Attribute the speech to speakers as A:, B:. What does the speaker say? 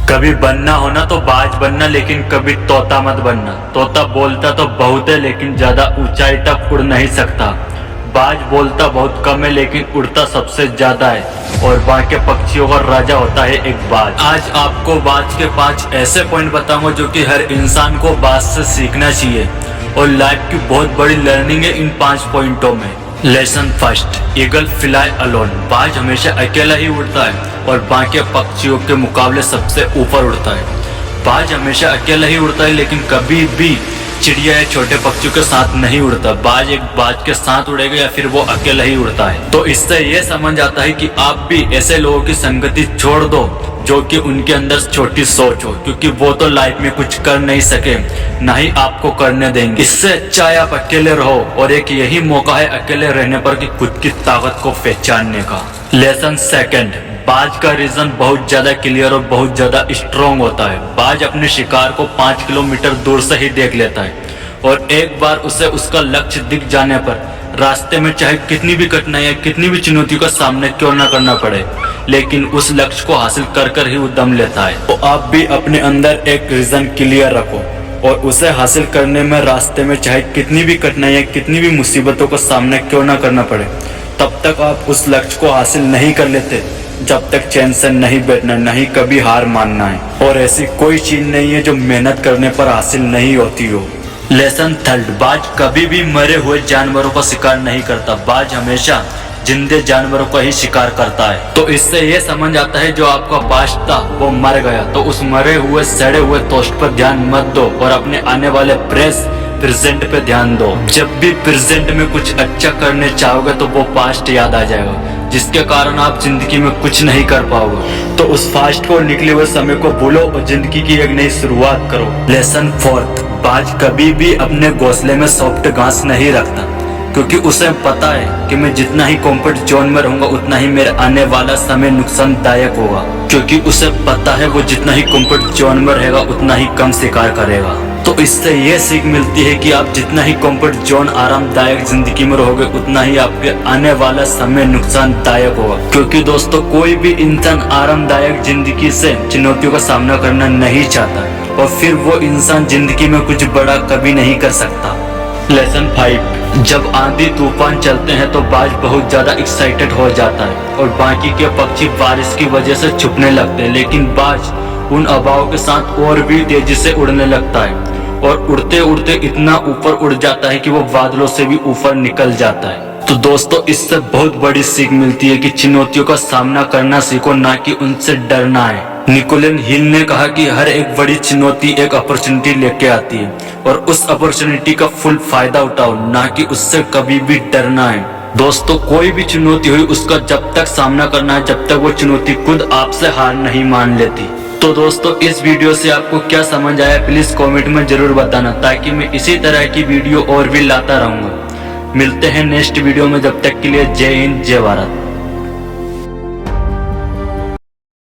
A: कभी बनना हो ना तो बाज बनना, लेकिन कभी तोता मत बनना। तोता बोलता तो बहुत है लेकिन ज्यादा ऊंचाई तक उड़ नहीं सकता। बाज बोलता बहुत कम है लेकिन उड़ता सबसे ज्यादा है, और बाकी पक्षियों का राजा होता है एक बाज। आज आपको बाज के 5 ऐसे पॉइंट बताऊंगा जो कि हर इंसान को बाज से सीखना चाहिए, और लाइफ की बहुत बड़ी लर्निंग है इन 5 पॉइंटों में। Lesson first, eagle fly alone. बाज हमेशा अकेला ही उड़ता है और बाकी पक्षियों के मुकाबले सबसे ऊपर उड़ता है। बाज हमेशा अकेला ही उड़ता है लेकिन कभी भी चिड़िया या छोटे पक्षियों के साथ नहीं उड़ता। बाज एक बाज के साथ उड़ेगा या फिर वो अकेला ही उड़ता है। तो इससे ये समझ आता है कि आप भी ऐसे लोगों की संगति छोड़ दो जो कि उनके अंदर छोटी सोच हो, क्योंकि वो तो लाइफ में कुछ कर नहीं सके, ना ही आपको करने देंगे। इससे अच्छा है आप अकेले रहो, और एक यही मौका है अकेले रहने पर कि खुद की ताकत को पहचानने का। लेसन सेकंड, बाज का रीजन बहुत ज्यादा क्लियर और बहुत ज्यादा स्ट्रॉन्ग होता है। बाज अपने शिकार को 5 किलोमीटर दूर से ही देख लेता है, और एक बार उसे उसका लक्ष्य दिख जाने पर रास्ते में चाहे कितनी भी कठिनाई या कितनी भी चुनौतियों का सामना क्यों ना करना पड़े, लेकिन उस लक्ष्य को हासिल कर कर ही वो दम लेता है। तो आप भी अपने अंदर एक रीजन क्लियर रखो, और उसे हासिल करने में रास्ते में चाहे कितनी भी कठिनाई या कितनी भी मुसीबतों का सामना क्यों ना करना पड़े, तब तक आप उस लक्ष्य को हासिल नहीं कर लेते जब तक चैन से नहीं बैठना, नहीं कभी हार मानना है। और ऐसी कोई चीज नहीं है जो मेहनत करने पर हासिल नहीं होती हो। लेसन थर्ड, बाज कभी भी मरे हुए जानवरों का शिकार नहीं करता। बाज हमेशा जिंदे जानवरों का ही शिकार करता है। तो इससे ये समझ आता है जो आपका बाज था वो मर गया, तो उस मरे हुए सड़े हुए टोस्ट पर ध्यान मत दो, और अपने आने वाले प्रेजेंट पे ध्यान दो। जब भी प्रेजेंट में कुछ अच्छा करने चाहोगे तो वो पास्ट याद आ जाएगा, जिसके कारण आप जिंदगी में कुछ नहीं कर पाओगे। तो उस फास्ट को निकले हुए समय को भूलो और जिंदगी की एक नई शुरुआत करो। लेसन फोर्थ, बाज कभी भी अपने घोंसले में सॉफ्ट घास नहीं रखता, क्योंकि उसे पता है कि मैं जितना ही कंफर्ट जोन में रहूंगा उतना ही मेरा आने वाला समय नुकसानदायक होगा, क्योंकि उसे पता है वो जितना ही कंफर्ट जोन में रहेगा उतना ही कम शिकार करेगा। तो इससे ये सीख मिलती है कि आप जितना ही कंफर्ट जोन आरामदायक जिंदगी में रहोगे उतना ही आपके आने वाला समय नुकसानदायक होगा, क्योंकि दोस्तों कोई भी इंसान आरामदायक जिंदगी से चुनौतियों का सामना करना नहीं चाहता, और फिर वो इंसान जिंदगी में कुछ बड़ा कभी नहीं कर सकता। लेसन 5, जब आंधी तूफान चलते हैं तो बाज बहुत ज्यादा एक्साइटेड हो जाता है, और बाकी के पक्षी बारिश की वजह से छुपने लगते हैं, लेकिन बाज उन हवाओं के साथ और भी तेजी से उड़ने लगता है, और उड़ते उड़ते इतना ऊपर उड़ जाता है कि वो बादलों से भी ऊपर निकल जाता है। तो दोस्तों इससे बहुत बड़ी सीख मिलती है कि चुनौतियों का सामना करना सीखो, ना कि उनसे डरना है। निकोलन हिल ने कहा कि हर एक बड़ी चुनौती एक अपॉर्चुनिटी लेके आती है, और उस अपॉर्चुनिटी का फुल फायदा उठाओ, ना कि उससे कभी भी डरना है। दोस्तों कोई भी चुनौती हुई उसका जब तक सामना करना है जब तक वो चुनौती खुद आपसे हार नहीं मान लेती। तो दोस्तों इस वीडियो से आपको क्या समझ आया प्लीज कमेंट में जरूर बताना, ताकि मैं इसी तरह की वीडियो और भी लाता रहूंगा। मिलते हैं नेक्स्ट वीडियो में, जब तक के लिए जय हिंद जय भारत।